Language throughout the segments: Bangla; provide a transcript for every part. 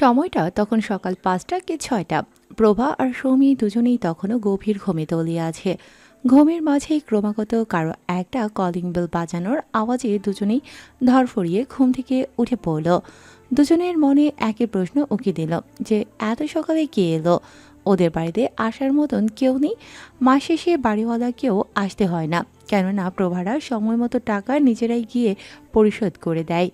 সময়টা তখন সকাল ৫টা কি ৬টা। প্রভা আর সৌমি দুজনেই তখনও গভীর ঘুমে তলিয়ে আছে। ঘুমের মাঝেই ক্রমাগত কারো একটা কলিং বেল বাজানোর আওয়াজে দুজনেই ধরফড়িয়ে ঘুম থেকে উঠে পড়ল। দুজনের মনে একই প্রশ্ন উকি দিল যে এত সকালে কে এলো। ওদের বাড়িতে আসার মতন কেউ নেই। মাস শেষে বাড়িওয়ালাকেও আসতে হয় না, কেননা প্রভারা সময় মতো টাকা নিজেরাই গিয়ে পরিশোধ করে দেয়।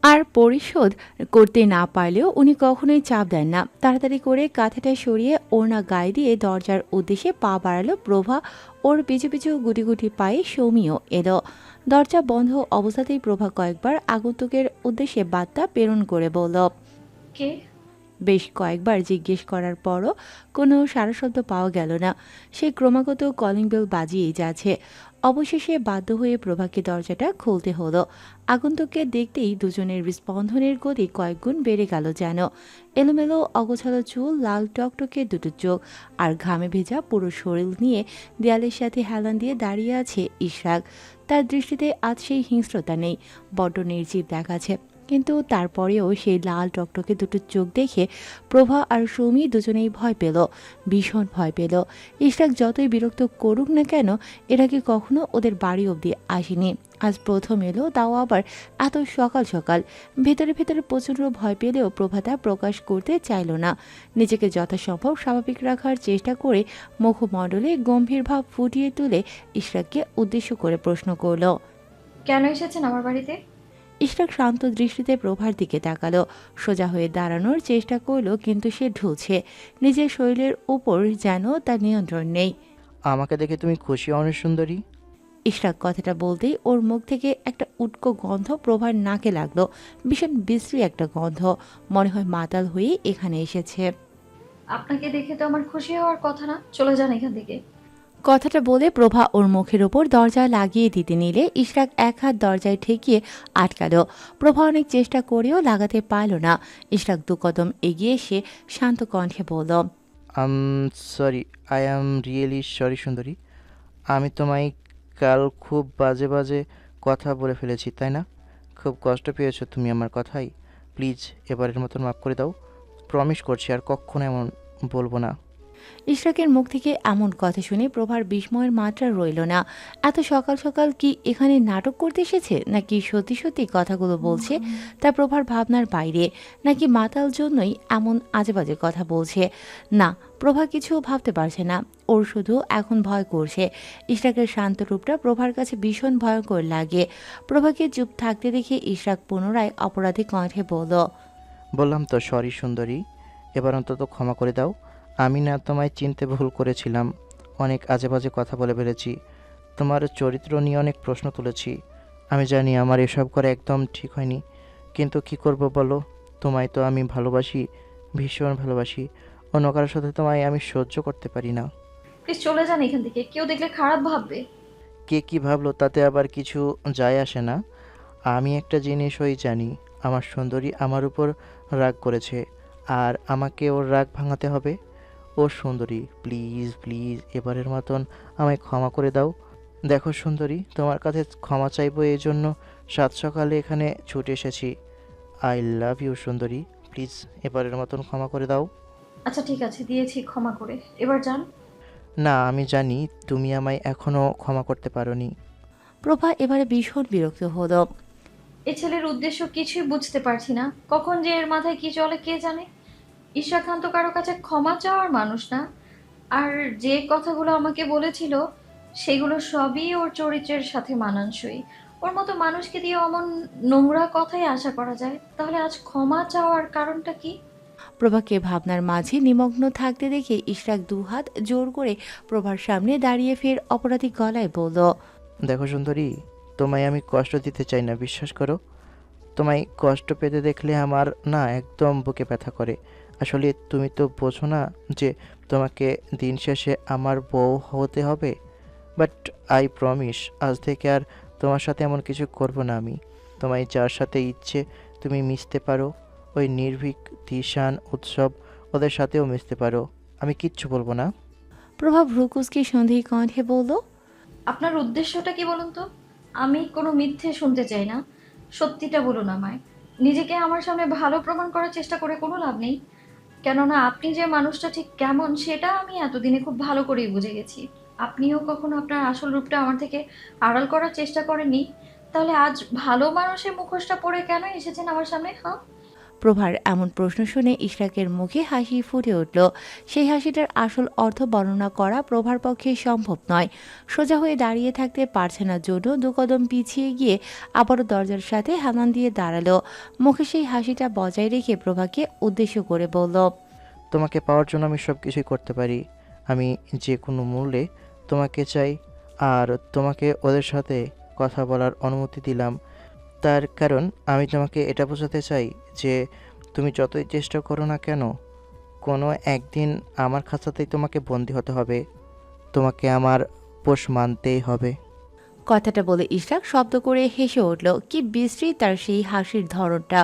আর পরিশোধ করতে না পারলেও উনি কখনোই চাপ দেন না। তাড়াতাড়ি করে কাঁথাটা সরিয়ে ওড়না গায়ে দিয়ে দরজার উদ্দেশ্যে পা বাড়ালো প্রভা। ওর পিছু পিছু গুটি গুটি পায়ে সৌমিও এলো। দরজা বন্ধ অবস্থাতেই প্রভা কয়েকবার আগন্তুকের উদ্দেশ্যে বার্তা প্রেরণ করে বলল, কে? বেশ কয়েকবার জিজ্ঞেস করার পরও কোনো সাড়া শব্দ পাওয়া গেল না। সে ক্রমাগত কলিং বেল বাজিয়েই যাচ্ছে। অবশেষে বাধ্য হয়ে প্রভাকে দরজাটা খুলতে হলো। আগন্তুককে দেখতেই দুজনের স্পন্দনের গতি কয়েকগুণ বেড়ে গেল যেন। এলোমেলো অগোছালো চুল, লাল টকটকে দুটো চোখ আর ঘামে ভেজা পুরো শরীর নিয়ে দেয়ালের সাথে হেলান দিয়ে দাঁড়িয়ে আছে ইশরাক। তার দৃষ্টিতে আজ সেই হিংস্রতা নেই, বড্ড নির্জীব দেখাচ্ছে। কিন্তু তারপরেও সেই লাল টকটকে দুটো চোখ দেখে প্রভা আর সৌমি দুজনেই ভয় পেল, ভীষণ ভয় পেল। ইশরাক যতই বিরক্ত করুক না কেন, এর আগে কখনো ওদের বাড়ি অবধি আসেনি। আজ প্রথম এলো, তাও আবার এত সকাল সকাল। ভেতরে ভেতরে প্রচণ্ড ভয় পেলেও প্রভা তা প্রকাশ করতে চাইল না। নিজেকে যথাসম্ভব স্বাভাবিক রাখার চেষ্টা করে মুখমণ্ডলে গম্ভীর ভাব ফুটিয়ে তুলে ইশরাককে উদ্দেশ্য করে প্রশ্ন করল। কেন এসেছেন আমার বাড়িতে? ইশরাক শান্ত দৃষ্টিতে প্রভার দিকে তাকালো। সোজা হয়ে দাঁড়ানোর চেষ্টা করলো, কিন্তু সে ঢুলছে। নিজের শরীরের উপর যেন তার নিয়ন্ত্রণ নেই। আমাকে দেখে তুমি খুশি অনেক সুন্দরী? ইশরাক কথাটা বলতেই ওর মুখ থেকে একটা উটকো গন্ধ প্রভার নাকে লাগলো। ভীষণ বিশ্রী একটা গন্ধ। মনে হয় মাতাল হয়ে এখানে এসেছে। আপনাকে দেখে তো আমার খুশি হওয়ার কথা না, চলে যান এখান থেকে। কথাটা বলে প্রভা ওর মুখের ওপর দরজা লাগিয়ে দিতে নিলে ইশরাক এক হাত দরজায় ঠেকিয়ে আটকালো। প্রভা অনেক চেষ্টা করেও লাগাতে পারল না। ইশরাক দু কদম এগিয়ে এসে শান্ত কণ্ঠে বলল, I'm sorry, I am really sorry সুন্দরী। আমি তোমায় কাল খুব বাজে বাজে কথা বলে ফেলেছি, তাই না? খুব কষ্ট পেয়েছো তুমি আমার কথাই। প্লিজ এবারের মতন মাফ করে দাও। প্রমিস করছি আর কখনো এমন বলবো না। ইশরাকের মুখ থেকে এমন কথা শুনে প্রভার বিস্ময়ের মাত্রা রইল না। এত সকাল সকাল কি এখানে নাটক করতে এসেছে, নাকি সত্যি সত্যি কথাগুলো বলছে তা প্রভার ভাবনার বাইরে, নাকি মাতাল জন্যই এমন আজে বাজে কথা বলছে। না, প্রভা কিছু ভাবতে পারছে না। ওর শুধু এখন ভয় করছে। ইশরাকের শান্ত রূপটা প্রভার কাছে ভীষণ ভয়ঙ্কর লাগে। প্রভাকে চুপ থাকতে দেখে ইশরাক পুনরায় অপরাধী কণ্ঠে বলল, বললাম তো সরি সুন্দরী, এবার অন্তত ক্ষমা করে দাও। আমি না তোমায় চিনতে ভুল করেছিলাম, অনেক আজে বাজে কথা বলে ফেলেছি, তোমার চরিত্র নিয়ে অনেক প্রশ্ন তুলেছি। আমি জানি আমার এসব করা একদম ঠিক হয়নি, কিন্তু কি করব বলো? তোমায় তো আমি ভালোবাসি, ভীষণ ভালোবাসি। অন্য কারোর সাথে তোমায় আমি সহ্য করতে পারি না। প্লিজ চলে যান এখান থেকে, কেউ দেখলে খারাপ ভাববে। কে কী ভাবলো তাতে আবার কিছু যায় আসে না। আমি একটা জিনিসই জানি, আমার সুন্দরী আমার উপর রাগ করেছে, আর আমাকে ওর রাগ ভাঙাতে হবে। ও সুন্দরী, প্লিজ প্লিজ এবারের মতন আমায় ক্ষমা করে দাও। দেখো সুন্দরী, তোমার কাছে ক্ষমা চাইবো এই জন্য সাত সকালে এখানে ছুটে এসেছি। আই লাভ ইউ সুন্দরী, প্লিজ এবারের মতন ক্ষমা করে দাও। আচ্ছা ঠিক আছে, দিয়েছি ক্ষমা করে, এবার যান। না, আমি জানি তুমি আমায় এখনও ক্ষমা করতে পারোনি। প্রভা এবারে ভীষণ বিরক্ত হলো। এ ছেলের উদ্দেশ্য কিছুই বুঝতে পারছি না, কখন যে এর মাথায় কি চলে কে জানে। ঈশা খান তো কারো কাছে ক্ষমা চাওয়ার মানুষ না। আর যে কথাগুলো আমাকে বলেছিল সেগুলো সবই ওর চরিত্রের সাথে মানানসই। ওর মতো মানুষকে দিয়ে অমন নোংরা কথাই আশা করা যায়? তাহলে আজ ক্ষমা চাওয়ার কারণটা কি? প্রভাকে ভাবনার মাঝে নিমগ্ন থাকতে দেখে ইশরাক দুহাত জোর করে প্রভার সামনে দাঁড়িয়ে ফের অপরাধী গলায় বলল, দেখো সুন্দরী, তোমায় আমি কষ্ট দিতে চাই না, বিশ্বাস করো। তোমায় কষ্ট পেতে দেখলে আমার না একদম বুকে ব্যথা করে। আসলে তুমি তো বোঝো না যে তোমাকে দিন শেষে আমার বউ হতে হবে। বাট আই প্রমিস, আজ থেকে আর তোমার সাথে এমন কিছু করব না আমি। তোমায় যার সাথে ইচ্ছে তুমি মিশতে পারো, ওই নির্ভীক, তিশান, উৎসব, ওদের সাথেও মিশতে পারো, আমি কিচ্ছু বলবো না। প্রভা ভ্রুকুসকে সন্দেহী কণ্ঠে বলল, আপনার উদ্দেশ্যটা কি বলুন তো? আমি কোনো মিথ্যে শুনতে চাই না, সত্যিটা বলুন আমায়। নিজেকে আমার সামনে ভালো প্রমাণ করার চেষ্টা করে কোনো লাভ নেই। কেননা আপনি যে মানুষটা ঠিক কেমন সেটা আমি এতদিনে খুব ভালো করেই বুঝে গেছি। আপনিও কখনো আপনার আসল রূপটা আমার থেকে আড়াল করার চেষ্টা করেননি। তাহলে আজ ভালো মানুষের মুখোশটা পরে কেন এসেছেন আমার সামনে, হ্যাঁ? প্রভার এমন প্রশ্ন শুনে ইশরাকের মুখে হাসি ফুটে উঠল। সেই হাসিটার আসল অর্থ বর্ণনা করা প্রভার পক্ষে সম্ভব নয়। সোজা হয়ে দাঁড়িয়ে থাকতে পারছে না জন্য দু কদম পিছিয়ে গিয়ে আবারও দরজার সাথে হেলান দিয়ে দাঁড়ালো। মুখে সেই হাসিটা বজায় রেখে প্রভাকে উদ্দেশ্য করে বলল, তোমাকে পাওয়ার জন্য আমি সব কিছুই করতে পারি। আমি যে কোনো মূল্যে তোমাকে চাই। আর তোমাকে ওদের সাথে কথা বলার অনুমতি দিলাম, তার কারণ আমি তোমাকে এটা বোঝাতে চাই যে তুমি যতই চেষ্টা করো না কেন, কোনো একদিন আমার খাঁচাতেই তোমাকে বন্দি হতে হবে। তোমাকে আমার পোষ মানতেই হবে। কথাটা বলে ইশরাক শব্দ করে হেসে উঠল। কি বিশ্রী তার সেই হাসির ধরনটা।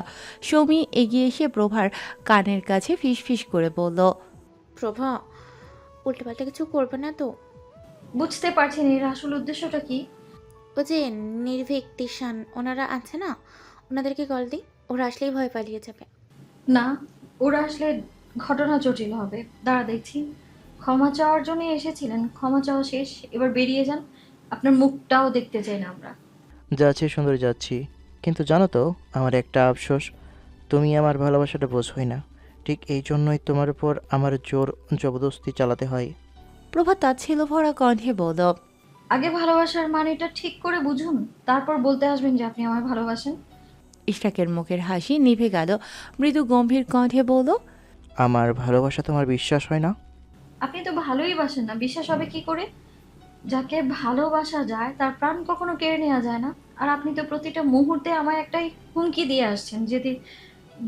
সৌমি এগিয়ে এসে প্রভার কানের কাছে ফিসফিস করে বলল, প্রভা, উল্টোপাল্টা কিছু করবে না তো? বুঝতে পারছেন এর আসল উদ্দেশ্যটা কি? ও যে নির্ভীক, তিশান ওনারা আছে না, ওনাদেরকে কল দিই, ওরা আসলেই ভয় পালিয়ে যাবে। না, ওরা আসলে ঘটনা জটিল হবে। দাঁড়া দেখছি। ক্ষমা চাওয়ার জন্য এসেছিলেন, ক্ষমা চাওয়া শেষ, এবার বেরিয়ে যান। আপনার মুখটাও দেখতে চাই না আমরা। যাচ্ছি সুন্দরী, যাচ্ছি। কিন্তু জানো তো, আমার একটা আফসোস, তুমি আমার ভালোবাসাটা বোঝোই না। ঠিক এই জন্যই তোমার উপর আমার জোর জবরদস্তি চালাতে হয়। প্রভা তাচ্ছিল্য ভরা কণ্ঠে বলল, আগে ভালোবাসার মানেটা ঠিক করে বুঝুন, তারপর বলতে আসবেন যে আপনি আমায় ভালোবাসেন। ইশরাকের মুখের হাসি নিভে গেল। মৃদু গম্ভীর কণ্ঠে বলল, আমার ভালোবাসা তোমার বিশ্বাস হয় না? আপনি তো ভালোই বাসেন না, বিশ্বাস হবে কি করে? যাকে ভালোবাসা যায় তার প্রাণ কখনো কেড়ে নেওয়া যায় না। আর আপনি তো প্রতিটা মুহূর্তে আমায় একটাই হুমকি দিয়ে আসছেন, যদি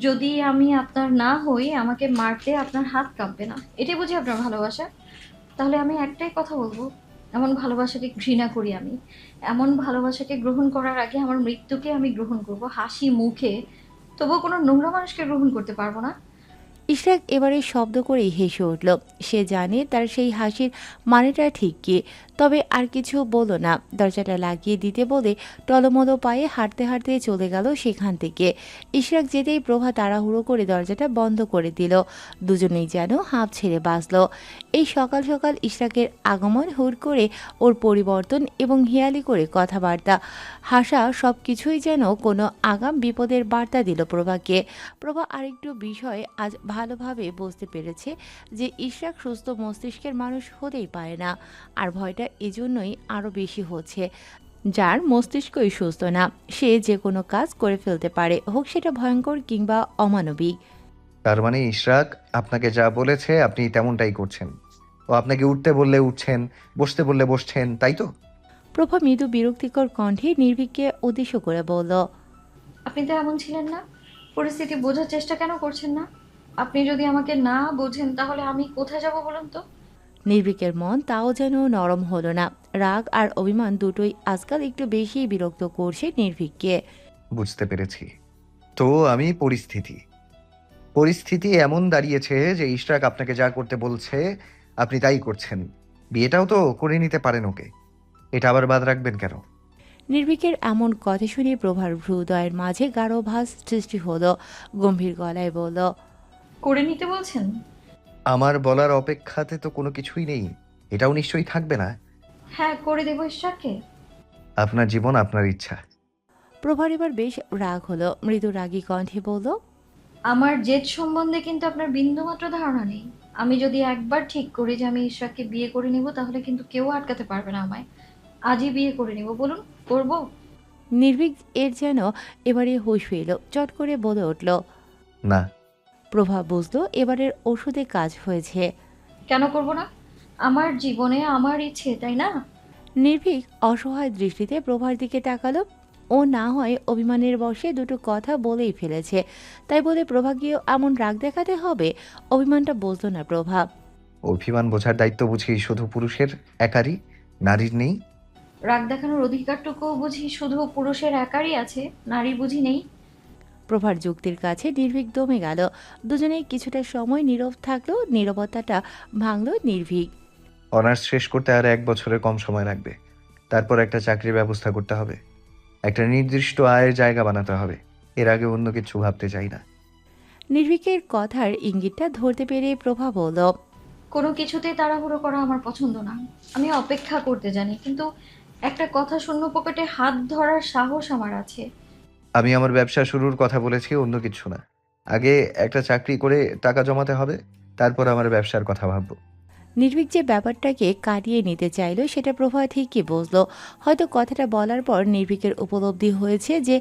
যদি আমি আপনার না হই আমাকে মারতে আপনার হাত কাঁপবে না। এটাই বুঝি আপনার ভালোবাসা? তাহলে আমি একটাই কথা বলবো, এমন ভালোবাসাকে ঘৃণা করি আমি। এমন ভালোবাসাকে গ্রহণ করার আগে আমার মৃত্যুকে আমি গ্রহণ করব হাসি মুখে, তবুও কোনো নোংরা মানুষকে গ্রহণ করতে পারবো না। ইশরাক এবারে শব্দ করেই হেসে উঠল। সে জানে তার সেই হাসির মানেটা ঠিক কি। তবে আর কিছু বলল না। দরজাটা লাগিয়ে দিতে বলে টলমলো পায়ে হাঁটতে হাঁটতে চলে গেল সেখান থেকে। ইশরাক যেতেই প্রভা তাড়াহুড়ো করে দরজাটা বন্ধ করে দিল। দুজনেই যেন হাঁপ ছেড়ে বাঁচল। এই সকাল সকাল ইশরাকের আগমন হুট করে ওর পরিবর্তন এবং হেয়ালি করে কথাবার্তা হাসা সব কিছুই যেন কোনো আগাম বিপদের বার্তা দিল প্রভাকে। প্রভা আরেকটু বিষয় আজ ভালোভাবে বুঝতে পেরেছে যে ইশরাক সুস্থ মস্তিষ্কের মানুষ হতেই পারে না। আর ভয়টা এজন্যই আরও বেশি হচ্ছে। যার মস্তিষ্কই সুস্থ না, সে যে কোনো কাজ করে ফেলতে পারে, হোক সেটা ভয়ঙ্কর কিংবা অমানবিক। তার মানে ইশরাক আপনাকে যা বলেছে আপনি তেমনটাই করছেন। ও আপনাকে উঠতে বললে উঠছেন, বসতে বললে বসছেন, তাই তো? প্রভা মৃদু বিরক্তিকর কণ্ঠে নির্ভীককে উদ্দেশ্য করে বলল, আপনি তো এমন ছিলেন না। পরিস্থিতি বোঝার চেষ্টা কেন করছেন না? আপনি যদি আমাকে না বোঝেন তাহলে আমি কোথায় যাব বলুন তো? নির্ভীকের মন তাও যেন নরম হলো না। রাগ আর অভিমান দুটোই আজকাল একটু বেশিই বিরক্ত করছে নির্ভীককে। বুঝতে পেরেছি। তো আমি পরিস্থিতি এমন দাঁড়িয়েছে যে ইশরাক আপনাকে যা করতে বলছে আপনি তাই করছেন। বিয়েটাও তো করে নিতে পারেন ওকে, এটা আবার বাদ রাখবেন কেন? নির্ভীকের এমন কথা শুনে প্রভার ভ্রুদয়ের মাঝে গাঢ় ভাঁজ সৃষ্টি হলো। গম্ভীর গলায় বলল, করে নিতে বলছেন? আমার বলার অপেক্ষাতে তো কোনো কিছুই নেই। এটাও নিশ্চয়ই থাকবে না। হ্যাঁ, করে দেবো ঈশ্বরকে। আপনার জীবন আপনার ইচ্ছা। প্রভার এবার বেশ রাগ হলো। মৃদু রাগী কণ্ঠে বলল, আমার জেদ সম্বন্ধে কিন্তু আপনার বিন্দুমাত্র ধারণা নেই। আমি যদি একবার ঠিক করি যে আমি ঈশ্বরকে বিয়ে করে নিব তাহলে কিন্তু কেউ আটকাতে পারবে না আমায়। আজই বিয়ে করে নিব, বলুন করব? নির্ভীক এর যেন এবারে হুঁশ ফিরল। চট করে বলে উঠল। না। প্রভা বুঝল এবারের ওষুধে কাজ হয়েছে। কেন করব না? আমার জীবনে আমার ইচ্ছে, তাই না? নির্ভীক অসহায় দৃষ্টিতে প্রভার দিকে তাকালো। ও না হয় অভিমানের বশে দুটো কথা বলেই ফেলেছে, তাই বলে প্রভাকেও এমন রাগ দেখাতে হবে? অভিমানটা বুঝল না প্রভা। অভিমান বোঝার দায়িত্ব বুঝি শুধু পুরুষের একারই, নারীর নেই? রাগ দেখানোর অধিকারটুকুও বুঝি শুধু পুরুষের একারই আছে, নারীর বুঝি নেই? প্রভার যুক্তির কাছে নির্ভীক দমে গেল। দুজনেই কিছুটা সময় নীরব থাকলো। নীরবতাটা ভাঙল নির্ভীক। অনার্স শেষ করতে আর 1 বছরের কম সময় লাগবে। তারপর একটা চাকরির ব্যবস্থা করতে হবে, একটা নির্দিষ্ট আয়ের জায়গা বানাতে হবে। এর আগে অন্য কিছু ভাবতে চাই না। নির্ভীকের কথার ইঙ্গিতটা ধরতে পেরে প্রভা বলল, কোনো কিছুতেই তাড়াহুড়ো করা আমার পছন্দ না। আমি অপেক্ষা করতে জানি, কিন্তু একটা কথা শূন্য পকেটে হাত ধরার সাহস আমার আছে। আমি আমার ব্যবসা শুরুর কথা বলেছি, অন্য কিছু না। আগে একটা চাকরি করে টাকা জমাতে হবে, তারপর আমার ব্যবসার কথা ভাববো। নির্ভীক যে ব্যাপারটাকে কাটিয়ে নিতে চাইলো সেটা প্রভা ঠিকই বুঝলো। হয়তো কথাটা বলার পর নির্ভীকের উপলব্ধি হয়েছে যে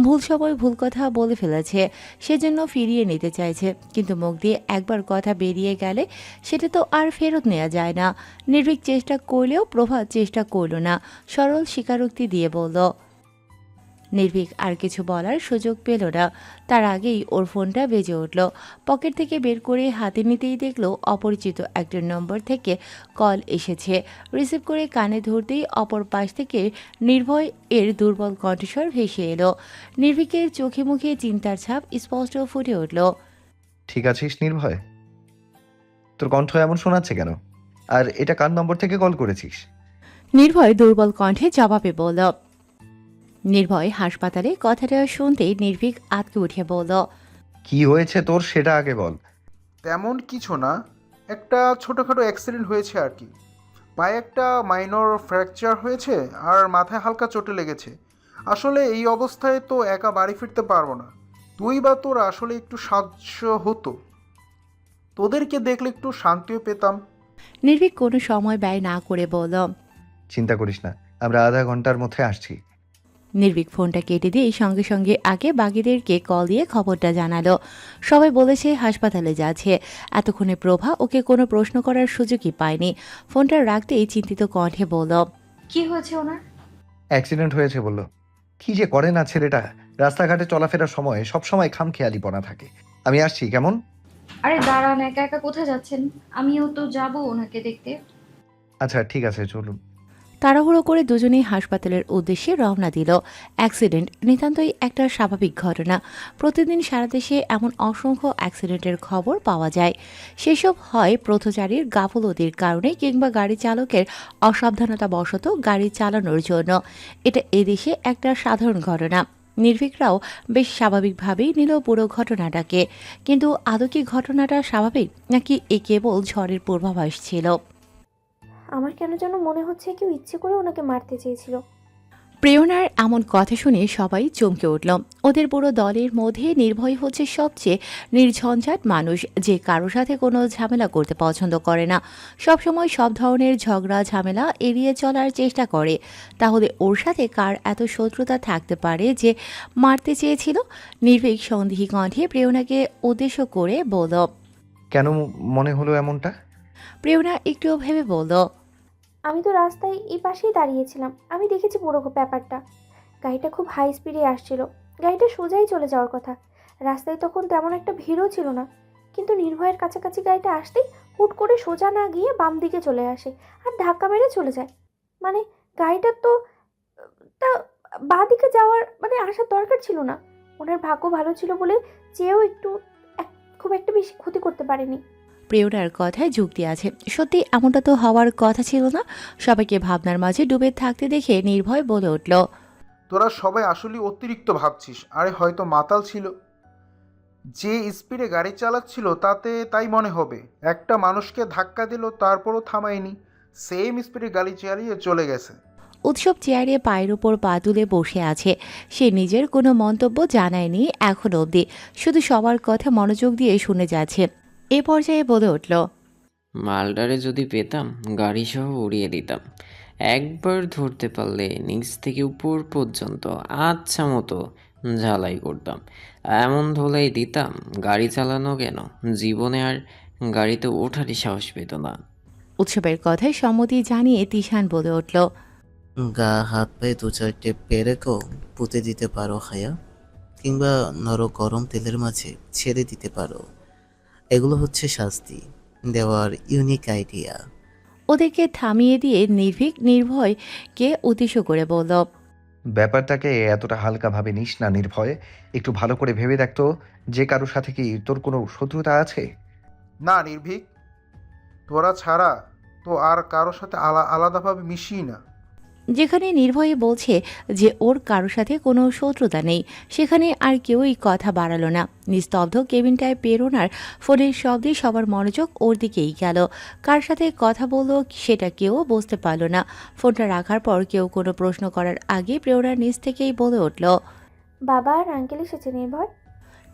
ভুল সময় ভুল কথা বলে ফেলেছে, সেজন্য ফিরিয়ে নিতে চাইছে। কিন্তু মুখ দিয়ে একবার কথা বেরিয়ে গেলে সেটা তো আর ফেরত নেওয়া যায় না। নির্ভীক চেষ্টা করলেও প্রভা চেষ্টা করলো না, সরল স্বীকারোক্তি দিয়ে বলল। নির্ভীক আর কিছু বলার সুযোগ পেল না, তার আগেই ওর ফোনটা বেজে উঠল। পকেট থেকে বের করে হাতে নিতেই দেখল অপরিচিত একটা নম্বর থেকে কল এসেছে। রিসিভ করে কানে ধরতেই অপর পাশ থেকে নির্ভয় এর দুর্বল কণ্ঠস্বর ভেসে এলো। নির্ভীকের চোখে মুখে চিন্তার ছাপ স্পষ্ট ফুটে উঠল। ঠিক আছিস নির্ভয়? তোর কণ্ঠ এমন শোনাচ্ছে কেন? আর এটা কার নম্বর থেকে কল করেছিস? নির্ভয় দুর্বল কণ্ঠে জবাবে বলল। নির্ভয় হাসপাতালে কথাটা শুনতেই নির্ভীক আঁতকে উঠে বলল, কি হয়েছে তোর সেটা আগে বল। তেমন কিছু না, একটা ছোটোখাটো অ্যাক্সিডেন্ট হয়েছে আর কি। পায়ে একটা মাইনর ফ্র্যাকচার হয়েছে আর মাথায় হালকা চোটে লেগেছে। আসলে এই অবস্থায় তো একা বাড়ি ফিরতে পারবো না। তুই বা তোর আসলে একটু সাহায্য হতো, তোদেরকে দেখলে একটু শান্তিও পেতাম। নির্ভীক কোনো সময় ব্যয় না করে বলল। চিন্তা করিস না, আমরা আধা ঘন্টার মধ্যে আসছি। নির্ভীক ফোনটা কেটে দিয়ে সঙ্গে সঙ্গে আগে বাকিদেরকে কল দিয়ে খবরটা জানালো। সবাই বলেছে হাসপাতালে যাচ্ছে। এতক্ষণে প্রভা ওকে কোনো প্রশ্ন করার সুযোগই পায়নি। ফোনটা রাখতেই চিন্তিত কণ্ঠে বলল, কি হয়েছে ওনার? অ্যাক্সিডেন্ট হয়েছে বললো। কি যে করে না ছেলেটা, রাস্তাঘাটে চলাফেরার সময় সব সময় খামখেয়ালিপনা থাকে। আমি আসছি কেমন? আরে দাঁড়ান, একা একা কোথায় যাচ্ছেন? আমিও তো যাব ওনাকে দেখতে। আচ্ছা ঠিক আছে, চলুন। তাড়াহুড়ো করে দুজনেই হাসপাতালের উদ্দেশ্যে রওনা দিল। অ্যাক্সিডেন্ট নিতান্তই একটা স্বাভাবিক ঘটনা। প্রতিদিন সারা দেশে এমন অসংখ্য অ্যাক্সিডেন্টের খবর পাওয়া যায়। সেসব হয় পথচারীর গাফলতির কারণে কিংবা গাড়ি চালকের অসাবধানতাবশত গাড়ি চালানোর জন্য। এটা এদেশে একটা সাধারণ ঘটনা। নির্ভীকরাও বেশ স্বাভাবিকভাবেই নিল পুরো ঘটনাটাকে। কিন্তু আদৌ কি ঘটনাটা স্বাভাবিক, নাকি এ কেবল ঝড়ের পূর্বাভাস ছিল? আমার কেন যেন মনে হচ্ছে কেউ ইচ্ছে করে ওনাকে মারতে চেয়েছিল। প্রেরণার এমন কথা শুনে সবাই চমকে উঠল। ওদের পুরো দলের মধ্যে নির্ভয় হচ্ছে সবচেয়ে নির্ঝঞ্ঝাট মানুষ, যে কারো সাথে কোনো ঝামেলা করতে পছন্দ করে না, সবসময় সব ধরনের ঝগড়া ঝামেলা এড়িয়ে চলার চেষ্টা করে। তাহলে ওর সাথে কার এত শত্রুতা থাকতে পারে যে মারতে চেয়েছিল? নির্ভীক সন্দেহী কণ্ঠে প্রেরণাকে উদ্দেশ্য করে বলল। কেন মনে হলো এমনটা? প্রেরণা একটু ভেবে বলল, আমি তো রাস্তায় এই পাশেই দাঁড়িয়েছিলাম, আমি দেখেছি পুরো ব্যাপারটা। গাড়িটা খুব হাই স্পিডে আসছিল, গাড়িটা সোজাই চলে যাওয়ার কথা। রাস্তায় তখন তেমন একটা ভিড়ও ছিল না, কিন্তু নির্ভয়ের কাছাকাছি গাড়িটা আসতেই হুট করে সোজা না গিয়ে বাম দিকে চলে আসে আর ধাক্কা মেরে চলে যায়। মানে গাড়িটার তো তা বাঁ দিকে যাওয়ার আসার দরকার ছিল না। ওনার ভাগ্য ভালো ছিল বলে চেয়েও খুব একটা বেশি ক্ষতি করতে পারেনি। প্রেরণার কথায় যুক্তি আছে। সত্যি এমনটা তো হওয়ার কথা ছিল না। সবাইকে ভাবনার মাঝে ডুবে থাকতে দেখে নির্ভয় বলে উঠল, তোরা সবাই আসলে অতিরিক্ত ভাবছিস। আরে হয়তো মাতাল ছিল, যে স্পিডে গাড়ি চালাচ্ছিল তাতে তাই মনে হবে। একটা মানুষকে ধাক্কা দিল, তারপরও থামায়নি, সেম স্পিডে গাড়ি চালিয়ে চলে গেছে। উৎসব চেয়ারে পায়ের উপর পা তুলে বসে আছে। সে নিজের কোনো মন্তব্য জানায়নি এখন অবধি, শুধু সবার কথা মনোযোগ দিয়ে শুনে যাচ্ছে। এ পর্যায়ে বলে উঠল, মালটারে যদি পেতাম গাড়ি সহ উড়িয়ে দিতাম। একবার ধরতে পারলে নিচ থেকে উপর পর্যন্ত আচ্ছা মতো ঝালাই করতাম। এমন ধোলাই দিতাম, গাড়ি চালানো কেন, জীবনে আর গাড়িতে ওঠারই সাহস পেত না। উৎসবের কথায় সম্মতি জানিয়ে তিশান বলে উঠল, গা হাত পায়ে দু চারটে পেরেকও পুঁতে দিতে পারো হায়া, কিংবা নর গরম তেলের মাঝে ছেড়ে দিতে পারো। এগুলো হচ্ছে শাস্তি দেওয়ার ইউনিক আইডিয়া। ওদেরকে থামিয়ে দিয়ে নির্ভীক নির্ভয়কে উদ্দেশ্য করে বলল, ব্যাপারটাকে এতটা হালকাভাবে নিস না নির্ভয়। একটু ভালো করে ভেবে দেখতো, যে কারোর সাথে কি তোর কোনো শত্রুতা আছে? না নির্ভীক, তোরা ছাড়া তো আর কারোর সাথে আলাদাভাবে মিশি না। যেখানে নির্ভয়ে বলছে যে ওর কারোর সাথে কোনো শত্রুতা নেই, সেখানে আর কেউই কথা বাড়ালো না। নিস্তব্ধ কেবিনটায় প্রেরণার ফোনের শব্দে সবার মনোযোগ ওর দিকেই গেল। কার সাথে কথা বললো সেটা কেউ বুঝতে পারল না। ফোনটা রাখার পর কেউ কোনো প্রশ্ন করার আগে প্রেরণার নিজ থেকেই বলে উঠল। বাবা আর আঙ্কেল এসেছে নির্ভয়।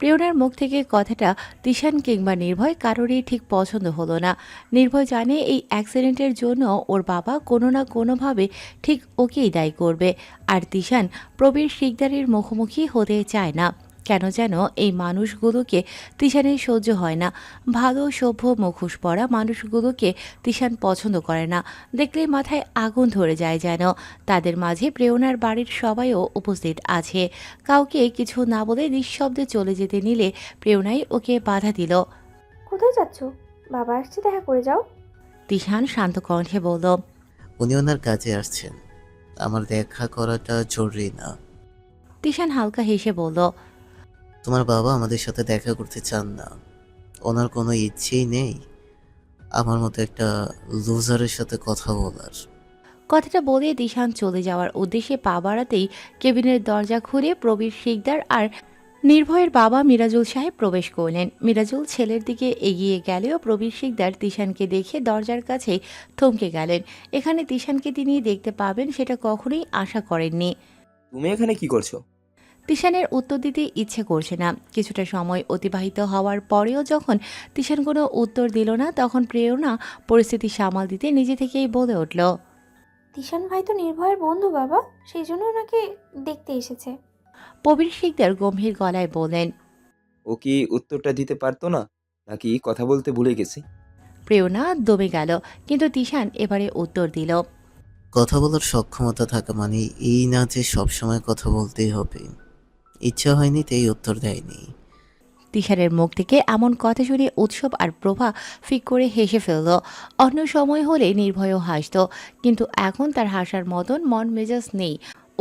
প্রেরণার মুখ থেকে কথাটা তিশান কিংবা নির্ভয় কারোরই ঠিক পছন্দ হলো না। নির্ভয় জানে এই অ্যাক্সিডেন্টের জন্য ওর বাবা কোনো না কোনোভাবে ঠিক ওকেই দায়ী করবে। আর তিশান প্রবীর শিকদারের মুখোমুখি হতে চায় না। কেন যেন এই মানুষগুলোকে তিশানের সহ্য হয় না। ভালো সভ্য মুখোশ পরা মানুষগুলোকে তিশান পছন্দ করে না। দেখলেই মাথায় আগুন ধরে যায় যেন। তাদের মাঝে প্রেরণার বাড়ির সবাইও উপস্থিত আছে। কাউকে কিছু না বলে নিঃশব্দে চলে যেতে নিলে প্রেরণাই ওকে বাধা দিল। কোথায় যাচ্ছ? বাবা আসছে, দেখা করে যাও। তিশান শান্ত কণ্ঠে বলল। উনি ওনার কাজে আসছেন, আমার দেখা করাটা জরুরি না। তিশান হালকা হেসে বলল। তোমার বাবা আমাদের সাথে দেখা করতে চান না, ওনার কোনো ইচ্ছেই নেই আমার মতো একটা লুজারের সাথে কথা বলার। কথাটা বলে দিশান চলে যাওয়ার উদ্দেশ্যে পা বাড়াতেই কেবিনের দরজা খুলে প্রবীর শিকদার আর নির্ভয়ের বাবা মিরাজুল সাহেব প্রবেশ করলেন। মিরাজুল ছেলের দিকে এগিয়ে গেলেও প্রবীর শিকদার তিশানকে দেখে দরজার কাছে থমকে গেলেন। এখানে তিশানকে তিনি দেখতে পাবেন সেটা কখনোই আশা করেননি। তুমি এখানে কি করছো? তিশানের উত্তর দিতে ইচ্ছে করছে না। কিছুটা সময় অতিবাহিত হওয়ার পরেও যখন তিশান কোনো উত্তর দিল না, তখন প্রেরণা পরিস্থিতি সামাল দিতে নিজে থেকেই বলে উঠল। তিশান ভাই তো নির্ভয়ের বন্ধু বাবা, সেই জন্য ওনাকে দেখতে এসেছে। প্রবীর শিকদার গম্ভীর গলায় বললেন। ও কি উত্তরটা দিতে পারতো না, নাকি কথা বলতে ভুলে গেছে? প্রেরণা দমে গেল, কিন্তু তিশান এবারে উত্তর দিল। কথা বলার সক্ষমতা থাকা মানে এই না যে সবসময় কথা বলতেই হবে। ইচ্ছা হয়নি তাই উত্তর দেয়নি। তিশানের মুখ থেকে এমন কথা শুনে উৎসব আর প্রভা ফিক করে হেসে ফেলল। অন্য সময় হলে নির্ভয়ও হাসত, কিন্তু এখন তার হাসার মতন মন মেজাজ নেই।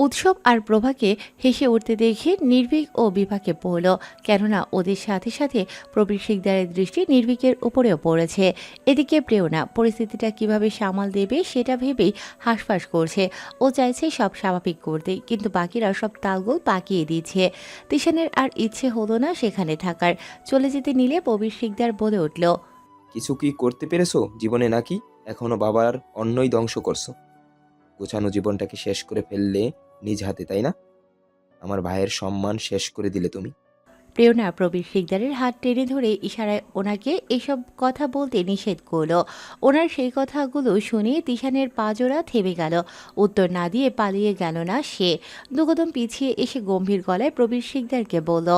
উৎসব আর প্রভাকে হেসে উঠতে দেখে নির্ভীক ও বিপাকে পড়ল, কেননা ওদের সাথে সাথে প্রবীর শিকদারের দৃষ্টি নির্ভীকের উপরেও পড়েছে। এদিকে প্রেরণা পরিস্থিতিটা কিভাবে সামাল দেবে সেটা ভেবেই হাঁসফাঁস করছে। ও চাইছে সব স্বাভাবিক করতে, কিন্তু বাকিরা সব তালগোল পাকিয়ে দিচ্ছে। তিশানের আর ইচ্ছে হলো না সেখানে থাকার। চলে যেতে নিলে প্রবীর শিকদার বলে উঠল। কিছু কি করতে পেরেছো জীবনে, নাকি এখনো বাবার অন্যই ধ্বংস করছো? গোছানো জীবনটাকে শেষ করে ফেললে নিজ হাতে, তাই না? আমার ভাইয়ের সম্মান শেষ করে দিলে তুমি। প্রেরণা প্রবীর শিকদারের হাত টেনে ধরে ইশারায় ওনাকে এসব কথা বলতে নিষেধ করল। ওনার সেই কথাগুলো শুনে তিশানের পাজোড়া থেমে গেল। উত্তর না দিয়ে পালিয়ে গেল না সে। দুকদম পিছিয়ে এসে গম্ভীর গলায় প্রবীর শিকদারকে বলল।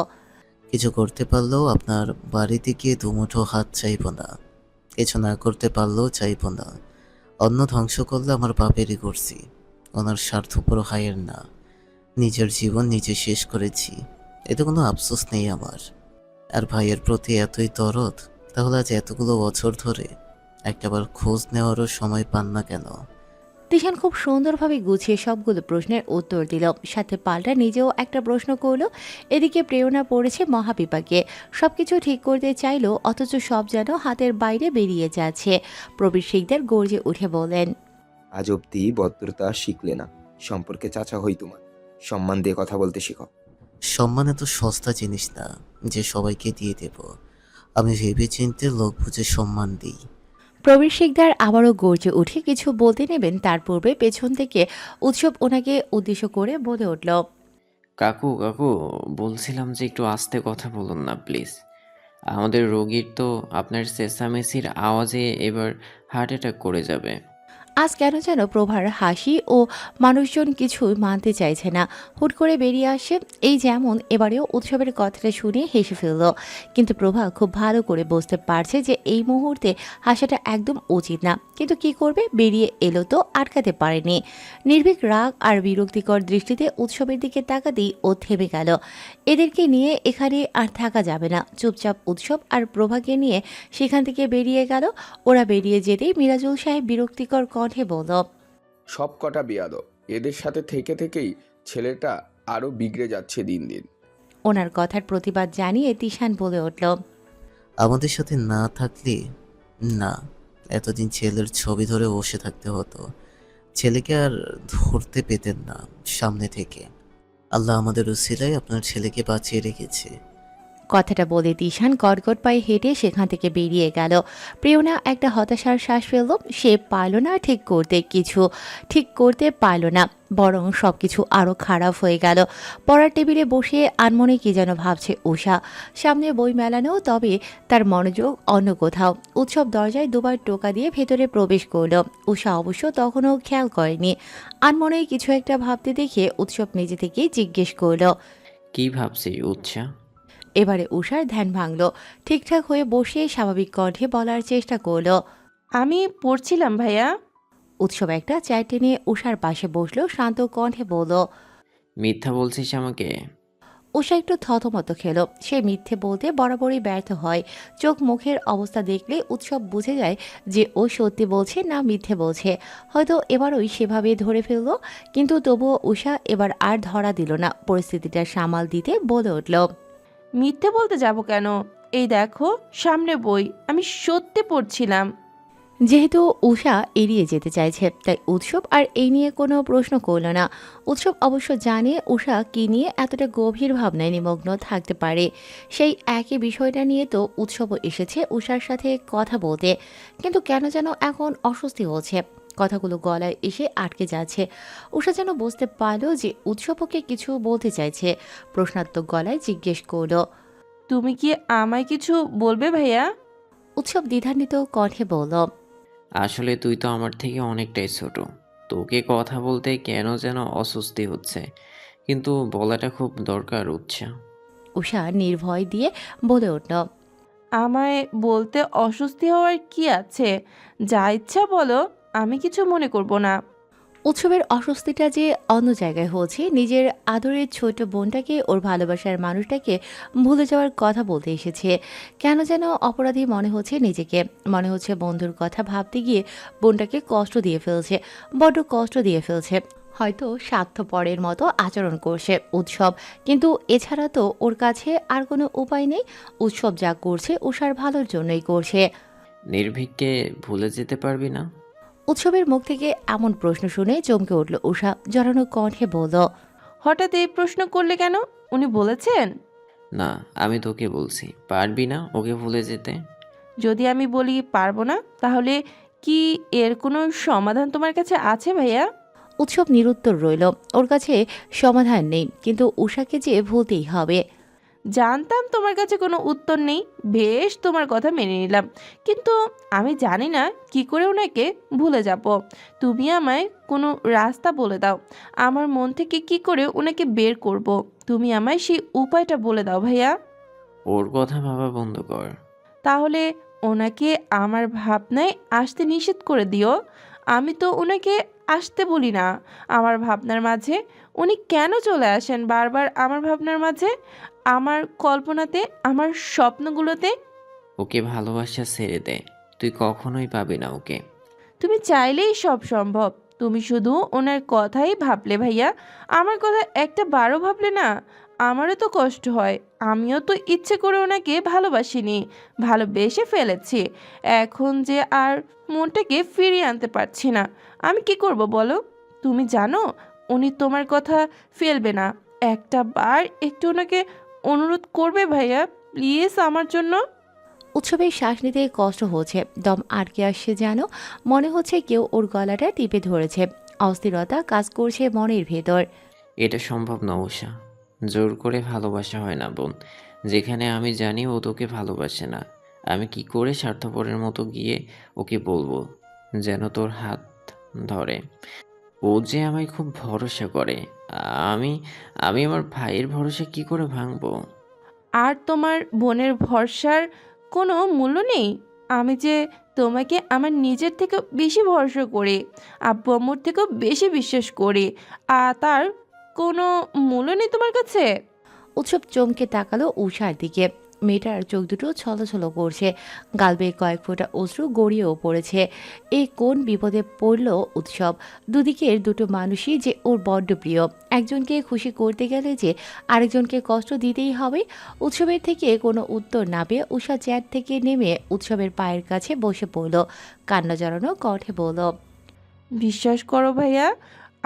কিছু করতে পারলেও আপনার বাড়িতে গিয়ে দুমুঠো হাত চাইব না, কিছু না করতে পারলেও চাইব না। অন্য ধ্বংস করলে আমার বাপেরই করছি, ওনার স্বার্থপর হায়ের না। নিজের জীবন নিজে শেষ করেছি, এতে কোনো আফসোস নেই আমার। আর ভাইয়ের প্রতি এতই দরদ, তাহলে আজ এতগুলো বছর ধরে একটাবার খোঁজ নেওয়ারও সময় পান না কেন? তিশান খুব সুন্দরভাবে গুছিয়ে সবগুলো প্রশ্নের উত্তর দিল, সাথে পাল্টা নিজেও একটা প্রশ্ন করল। এদিকে প্রেরণা পড়েছে মহাবিপাকে। সবকিছু ঠিক করতে চাইলো, অথচ সব যেন হাতের বাইরে বেরিয়ে যাচ্ছে। প্রবীর শিকদার গর্জে উঠে বলেন। আজ অব্দি ভদ্রতা শিখলে না, সম্পর্কে চাচা হই তোমার। সম্মান দিয়ে কথা বলতে শিখো। সম্মান এত সস্তা জিনিস না যে সবাইকে দিয়ে দেব। আমি ভেবে চিনতে লোক বুঝে সম্মান দিই। প্রবীর শিকদার আবারও গর্জে উঠে কিছু বলতে নেবেন, তার পূর্বে পেছন থেকে উৎসব ওনাকে উদ্দেশ্য করে বলে উঠল। কাকু কাকু, বলছিলাম যে একটু আস্তে কথা বলুন না প্লিজ। আমাদের রোগীর তো আপনার চেঁচামেচির আওয়াজে এবার হার্ট অ্যাটাক করে যাবে। আজ কেন যেন প্রভার হাসি ও মানুষজন কিছুই মানতে চাইছে না। হুট করে বেরিয়ে আসে, এই যেমন এবারেও উৎসবের কথাটা শুনে হেসে ফেলল। কিন্তু প্রভা খুব ভালো করে বুঝতে পারছে যে এই মুহূর্তে হাসাটা একদম উচিত না, কিন্তু কি করবে, বেরিয়ে এলো তো আটকাতে পারেনি। নির্ভীক রাগ আর বিরক্তিকর দৃষ্টিতে উৎসবের দিকে তাকাতেই ও থেমে গেল। এদেরকে নিয়ে এখানে আর থাকা যাবে না। চুপচাপ উৎসব আর প্রভাকে নিয়ে সেখান থেকে বেরিয়ে গেল। ওরা বেরিয়ে যেতেই মিরাজুল সাহেব বিরক্তিকর কণ্ঠে বলল। সব কটা বেয়াদব, এদের সাথে থেকে থেকেই ছেলেটা আরো বিগড়ে যাচ্ছে দিন দিন। ওনার কথার প্রতিবাদ জানিয়ে তিশান বলে উঠল। আমাদের সাথে না থাকলে না, এতদিন ছেলের ছবি ধরে বসে থাকতে হতো। ছেলেকে আর ধরতে পেতেন না সামনে থেকে। আল্লাহ আমাদের উসিলায় আপনার ছেলেকে বাঁচিয়ে রেখেছে। কথাটা বলে দিশান গটগট পায়ে হেঁটে সেখান থেকে বেরিয়ে গেল। প্রিয়না একটা হতাশার শ্বাস ফেলল। সে পারল না ঠিক করতে পারল না, বরং সবকিছু আরো খারাপ হয়ে গেল। পড়ার টেবিলে বসে আনমনে কি যেন ভাবছে উষা। সামনে বই মেলানো, তবে তার মনোযোগ অন্য কোথাও। উৎসব দরজায় দুবার টোকা দিয়ে ভেতরে প্রবেশ করল। উষা অবশ্য তখনও খেয়াল করেনি। আনমনে কিছু একটা ভাবতে দেখে উৎসব নিজে থেকেই জিজ্ঞেস করল। কি ভাবছিস উৎসা? এবারে উষার ধ্যান ভাঙল। ঠিকঠাক হয়ে বসে স্বাভাবিক কণ্ঠে বলার চেষ্টা করল। আমি পড়ছিলাম ভাইয়া। উৎসব একটা চেয়ার টেনে উষার পাশে বসলো, শান্ত কণ্ঠে বলল। মিথ্যা বলছিস আমাকে? উষা একটু থতমত খেল। সে মিথ্যে বলতে বরাবরই ব্যর্থ হয়। চোখ মুখের অবস্থা দেখলে উৎসব বুঝে যায় যে ও সত্যি বলছে না মিথ্যে বলছে। হয়তো এবারই সেভাবে ধরে ফেলল, কিন্তু তবুও উষা এবার আর ধরা দিল না। পরিস্থিতিটা সামাল দিতে বলে উঠল। মিথ্যে বলতে যাব কেন? এই দেখো সামনে বই, আমি সত্যি পড়ছিলাম। যেহেতু উষা এড়িয়ে যেতে চাইছে, তাই উৎসব আর এই নিয়ে কোনো প্রশ্ন করল না। উৎসব অবশ্য জানে উষা কি নিয়ে এতটা গভীর ভাবনায় নিমগ্ন থাকতে পারে। সেই একই বিষয়টা নিয়ে তো উৎসবও এসেছে উষার সাথে কথা বলতে, কিন্তু কেন যেন এখন অস্বস্তি হচ্ছে। কথাগুলো গলায় এসে আটকে যাচ্ছে। উষা যেন বুঝতে পারল যে উৎসব ওকে কিছু বলতে চাইছে। প্রশ্নাত্মক গলায় জিজ্ঞেস করল। তুমি কি আমায় কিছু বলবে ভাইয়া? উৎসব দ্বিধান্বিত কণ্ঠে বলল। আসলে তুই তো আমার থেকে অনেকটাই ছোট। তোকে কথা বলতে কেন যেন অস্বস্তি হচ্ছে, কিন্তু বলাটা খুব দরকার উৎসা। উষা নির্ভয় দিয়ে বলে উঠল। আমায় বলতে অস্বস্তি হওয়ার কি আছে? যা ইচ্ছা বলো, আমি কিছু মনে করব না। উৎসবের অস্বস্তিটা যে অন্য জায়গায় হচ্ছে। নিজের আদরের ছোট বোনটাকে, ওর ভালোবাসার মানুষটাকে ভুলে যাওয়ার কথা বলতে এসেছে। কেন যেন অপরাধী মনে হচ্ছে নিজেকে। মনে হচ্ছে বন্ধুর কথা ভাবতে গিয়ে বোনটাকে কষ্ট দিয়ে ফেলছে, বড্ড কষ্ট দিয়ে ফেলছে। হয়তো স্বার্থপরের মতো আচরণ করছে উৎসব, কিন্তু এছাড়া তো ওর কাছে আর কোনো উপায় নেই। উৎসব যা করছে উষার ভালোর জন্যই করছে। নির্ভীককে ভুলে যেতে পারবি না? উৎসবের মুখ থেকে এমন প্রশ্ন শুনে চমকে উঠল উষা, জড়ানো কণ্ঠে বলল। হঠাৎ এই প্রশ্ন করলে কেন? উনি বলেছেন? না, আমি তোকে বলছি, পারবি না ওকে ভুলে যেতে? যদি আমি বলি পারবো না, তাহলে কি এর কোনো সমাধান তোমার কাছে আছে ভাইয়া? উৎসব নিরুত্তর রইল। ওর কাছে সমাধান নেই, কিন্তু উষাকে যে ভুলতেই হবে। জানতাম তোমার কাছে কোনো উত্তর নেই। বেশ, তোমার কথা মেনে নিলাম, কিন্তু আমি জানি না কি করে ওনাকে ভুলে যাব। তুমি আমায় কোনো রাস্তা বলে দাও। আমার মন থেকে কি করে ওনাকে বের করব? তুমি আমায় সেই উপায়টা বলে দাও ভাইয়া। ওর কথা ভাবা বন্ধ কর। তাহলে ওনাকে আমার ভাবনায় আসতে নিষেধ করে দিও। আমি তো ওনাকে আসতে বলি না আমার ভাবনার মাঝে। উনি কেন চলে আসেন বারবার আমার ভাবনার মাঝে, আমার কল্পনাতে, আমার স্বপ্নগুলোতে? ওকে ভালোবাসা ছেড়ে দে, তুই কখনোই পাবি না ওকে। তুমি চাইলেই সব সম্ভব। তুমি শুধু ওনার কথাই ভাবলে ভাইয়া, আমার কথা একটা বারও ভাবলে না। আমারও তো কষ্ট হয়। আমিও তো ইচ্ছে করে ওনাকে ভালোবাসিনি, ভালোবেসে ফেলেছি। এখন যে আর মনটাকে ফিরিয়ে আনতে পারছি না। আমি কি করব বলো? তুমি জানো উনি তোমার কথা ফেলবে না। একটা বার একটু ওনাকে অনুরোধ করবে ভাইয়া, প্লিজ আমার জন্য। উৎসবের শ্বাস নিতে কষ্ট হচ্ছে, দম আটকে আসছে, যেন মনে হচ্ছে কেউ ওর গলাটা টিপে ধরেছে। অস্থিরতা কাজ করছে মনের ভেতর। এটা সম্ভব না উষা, জোর করে ভালোবাসা হয় না বোন। যেখানে আমি জানি ও তোকে ভালোবাসে না, আমি কি করে স্বার্থপরের মতো গিয়ে ওকে বলবো যেন তোর হাত ধরে? ও যে আমায় খুব ভরসা করে, আমি আমি আমার ভাইয়ের ভরসা কি করে ভাঙবো? আর তোমার বোনের ভরসার কোনো মূল্য নেই? আমি যে তোমাকে আমার নিজের থেকে বেশি ভরসা করি, আব্বু আম্মুর থেকেও বেশি বিশ্বাস করি, আর তার কোনো মূল্য নেই তোমার কাছে? উৎসব চমকে তাকালো উষার দিকে। মেয়েটার চোখ দুটো ছলছল করছে, গাল বেয়ে কয়েক ফোঁটা অশ্রু গড়িয়েও পড়েছে। এই কোন বিপদে পড়ল উৎসব? দুদিকের দুটো মানুষই যে ওর বড্ড প্রিয়। একজনকে খুশি করতে গেলে যে আরেকজনকে কষ্ট দিতেই হবে। উৎসবের থেকে কোনো উত্তর না পেয়ে উষা চেয়ার থেকে নেমে উৎসবের পায়ের কাছে বসে পড়ল, কান্না জড়ানো কণ্ঠে বলল। বিশ্বাস করো ভাইয়া,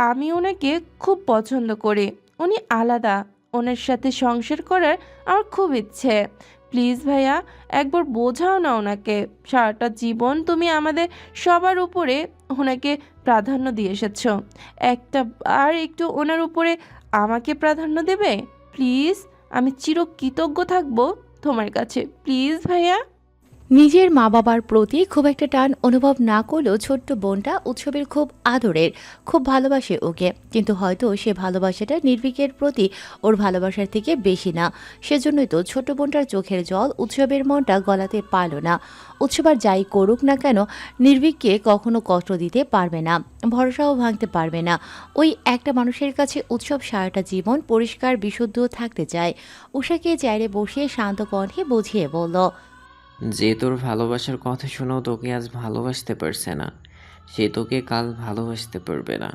আমি ওনাকে খুব পছন্দ করি। উনি আলাদা, ওনার সাথে সংসার করার আমার খুব ইচ্ছে। প্লিজ ভাইয়া, একবার বোঝাও না ওনাকে। সারাটা জীবন তুমি আমাদের সবার উপরে ওনাকে প্রাধান্য দিয়ে এসেছো, একটা আর একটু ওনার উপরে আমাকে প্রাধান্য দেবে? প্লিজ, আমি চিরকৃতজ্ঞ থাকবো তোমার কাছে। প্লিজ ভাইয়া। নিজের মা বাবার প্রতি খুব একটা টান অনুভব না করলেও ছোট্ট বোনটা উৎসবের খুব আদরের, খুব ভালোবাসে ওকে। কিন্তু হয়তো সে ভালোবাসাটা নির্ভীকের প্রতি ওর ভালোবাসার থেকে বেশি না। সেজন্যই তো ছোট্ট বোনটার চোখের জল উৎসবের মনটা গলাতে পারল না। উৎসব আর যাই করুক না কেন, নির্ভীককে কখনো কষ্ট দিতে পারবে না, ভরসাও ভাঙতে পারবে না। ওই একটা মানুষের কাছে উৎসব সারাটা জীবন পরিষ্কার বিশুদ্ধ থাকতে চায়। উষাকে চেয়ারে বসিয়ে শান্ত কণ্ঠে বুঝিয়ে বলল, যে তোর ভালোবাসার কথা শুনেও তোকে আজ ভালোবাসতে পারছে না, সে তোকে কাল ভালোবাসতে পারবে না।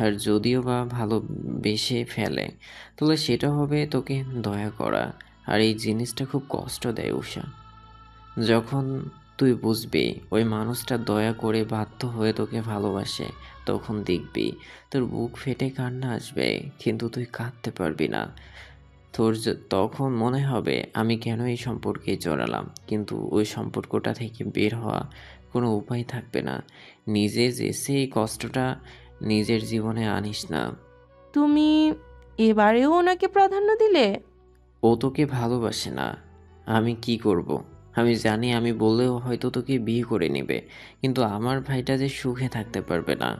আর যদিও বা ভালোবেসে ফেলে, তাহলে সেটা হবে তোকে দয়া করা। আর এই জিনিসটা খুব কষ্ট দেয় উষা। যখন তুই বুঝবি ওই মানুষটা দয়া করে বাধ্য হয়ে তোকে ভালোবাসে, তখন দেখবি তোর বুক ফেটে কান্না আসবে, কিন্তু তুই কাঁদতে পারবি না। তখন মনে হবে আমি কেন এই সম্পর্কে জড়ালাম, কিন্তু ওই সম্পর্কটা থেকে বের হওয়া কোনো উপায় থাকবে না। নিজে যে সেই কষ্টটা নিজের জীবনে আনিস না। তুমি এবারেও ওনাকে প্রাধান্য দিলে? ও তোকে ভালোবাসে না, আমি কি করব? আমি জানি আমি বললেও হয়তো তোকে বিয়ে করে নেবে, কিন্তু আমার ভাইটা যে সুখে থাকতে পারবে না।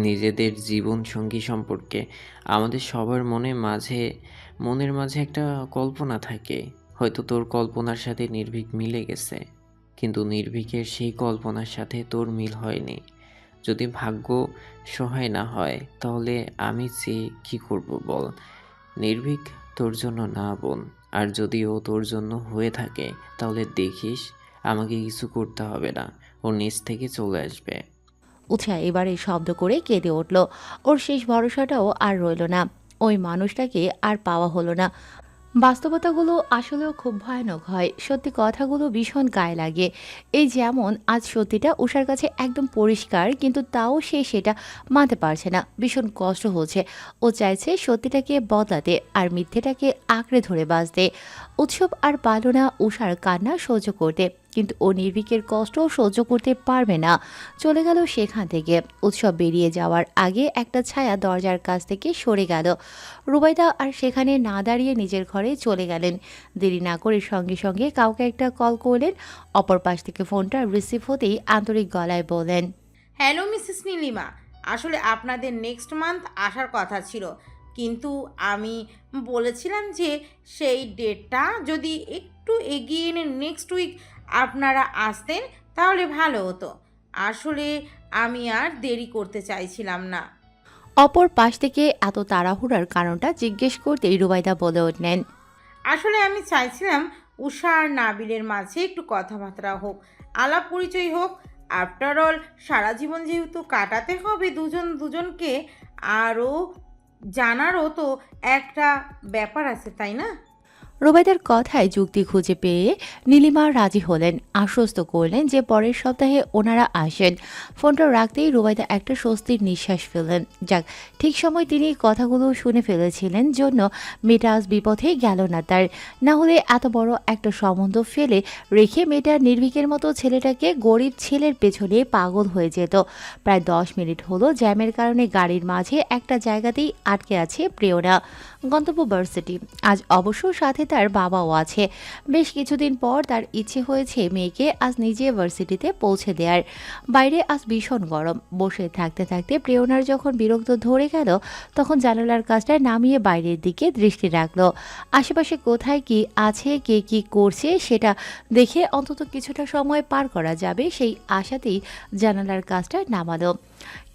নিজেদের জীবন সঙ্গী সম্পর্কে আমাদের সবার মনের মাঝে একটা কল্পনা থাকে। হয়তো তোর কল্পনার সাথে নির্ভীক মিলে গেছে, কিন্তু নির্ভীকের সেই কল্পনার সাথে তোর মিল হয়নি। যদি ভাগ্য সহায় না হয়, তাহলে আমি চেয়ে কি করব বল? নির্ভীক তোর জন্য না বোন। আর যদি ও তোর জন্য হয়ে থাকে, তাহলে দেখিস আমাকে কিছু করতে হবে না, ও নিজ থেকে চলে আসবে। উৎসা এবারে শব্দ করে কেঁদে উঠল। ওর শেষ ভরসাটাও আর রইল না, ওই মানুষটাকে আর পাওয়া হলো না। বাস্তবতাগুলো আসলেও খুব ভয়ানক হয়, সত্যি কথাগুলো ভীষণ গায়ে লাগে। এই যেমন আজ সত্যিটা উষার কাছে একদম পরিষ্কার, কিন্তু তাও সে সেটা মানতে পারছে না। ভীষণ কষ্ট হচ্ছে। ও চাইছে সত্যিটাকে বদলাতে আর মিথ্যেটাকে আঁকড়ে ধরে বাঁচতে। উৎসব আর পারল না উষার কান্না সহ্য করতে, কিন্তু ও নির্ভীকের কষ্ট সহ্য করতে পারবে না। চলে গেল সেখান থেকে। উৎসব বেরিয়ে যাওয়ার আগে একটা ছায়া দরজার কাছ থেকে সরে গেল। রুবাইদা আর সেখানে না দাঁড়িয়ে নিজের ঘরে চলে গেলেন। দেরি না করে সঙ্গে সঙ্গে কাউকে একটা কল করলেন। অপর পাশ থেকে ফোনটা রিসিভ হতেই আন্তরিক গলায় বলেন, হ্যালো মিসেস নীলিমা, আসলে আপনাদের নেক্সট মান্থ আসার কথা ছিল, কিন্তু আমি বলেছিলাম যে সেই ডেটটা যদি একটু এগিয়ে এনে নেক্সট উইক আপনারা আসতেন তাহলে ভালো হতো। আসলে আমি আর দেরি করতে চাইছিলাম না। অপর পাশ থেকে এত তাড়াহুড়ার কারণটা জিজ্ঞেস করতেই রুবাইদা বলে উঠলেন, আসলে আমি চাইছিলাম উষা আর নাবিলের মাঝে একটু কথাবার্তা হোক, আলাপ পরিচয় হোক। আফটার অল সারা জীবন যেহেতু কাটাতে হবে দুজন দুজনকে, আরও জানারও তো একটা ব্যাপার আছে, তাই না? রুবাইদার কথায় যুক্তি খুঁজে পেয়ে নীলিমা রাজি হলেন, আশ্বস্ত করলেন যে পরের সপ্তাহে ওনারা আসেন। ফোনটা রাখতেই রুবাইদা একটা স্বস্তির নিঃশ্বাস ফেললেন। যাক, ঠিক সময় তিনি কথাগুলো শুনে ফেলেছিলেন জন্য মেয়েটা আজ বিপথে গেল না তার। না হলে এত বড় একটা সম্বন্ধ ফেলে রেখে মেয়েটা নির্ভীকের মতো ছেলেটাকে গরিব ছেলের পেছনে পাগল হয়ে যেত। প্রায় 10 মিনিট হলো জ্যামের কারণে গাড়ির মাঝে একটা জায়গাতেই আটকে আছে প্রিয়না। গন্তব্য ভার্সিটি। আজ অবশ্য সাথে তার বাবাও আছে। বেশ কিছুদিন পর তার ইচ্ছে হয়েছে মেয়েকে আজ নিজে ভার্সিটিতে পৌঁছে দেওয়ার। বাইরে আজ ভীষণ গরম। বসে থাকতে থাকতে প্রিয়নার যখন বিরক্ত ধরে গেল, তখন জানালার কাজটা নামিয়ে বাইরের দিকে দৃষ্টি রাখলো। আশেপাশে কোথায় কি আছে, কে কি করছে সেটা দেখে অন্তত কিছুটা সময় পার করা যাবে সেই আশাতেই জানালার কাজটা নামালো।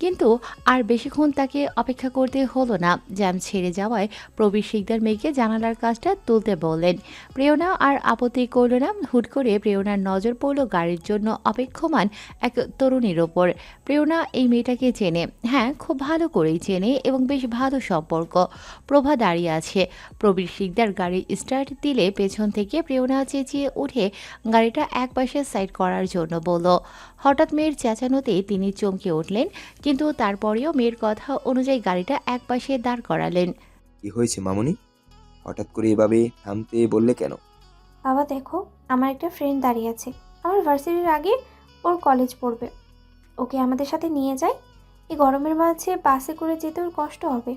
কিন্তু আর বেশিক্ষণ তাকে অপেক্ষা করতে হলো না। জ্যাম ছেড়ে যাওয়ায় প্রবীর শিকদার মেয়েকে জানালার কাজটা তুলতে বললেন। প্রেরণা আর আপত্তি করল না। হুট করে প্রেরণার নজর পড়ল গাড়ির জন্য অপেক্ষমান এক তরুণীর ওপর। প্রেরণা এই মেয়েটাকে চেনে, হ্যাঁ খুব ভালো করেই চেনে এবং বেশ ভালো সম্পর্ক। প্রভা দাঁড়িয়ে আছে। প্রবীর শিকদার গাড়ি স্টার্ট দিলে পেছন থেকে প্রেরণা চেঁচিয়ে উঠে গাড়িটা একপাশে সাইড করার জন্য বলল। হঠাৎ মেয়ের চেঁচানোতেই তিনি চমকে উঠলেন, কিন্তু তারপরেও মেয়ের কথা অনুযায়ী গাড়িটা একপাশে দাঁড় করালেন। কি হয়েছে মামুনি? হঠাৎ করে এভাবে থামতে বললে কেন? বাবা দেখো, আমার একটা ফ্রেন্ড দাঁড়িয়ে আছে। আমার ভার্সিটির আগে ওর কলেজ পড়বে। ওকে আমাদের সাথে নিয়ে যাই। এই গরমের মাঝে বাসে করে যেতে ওর কষ্ট হবে।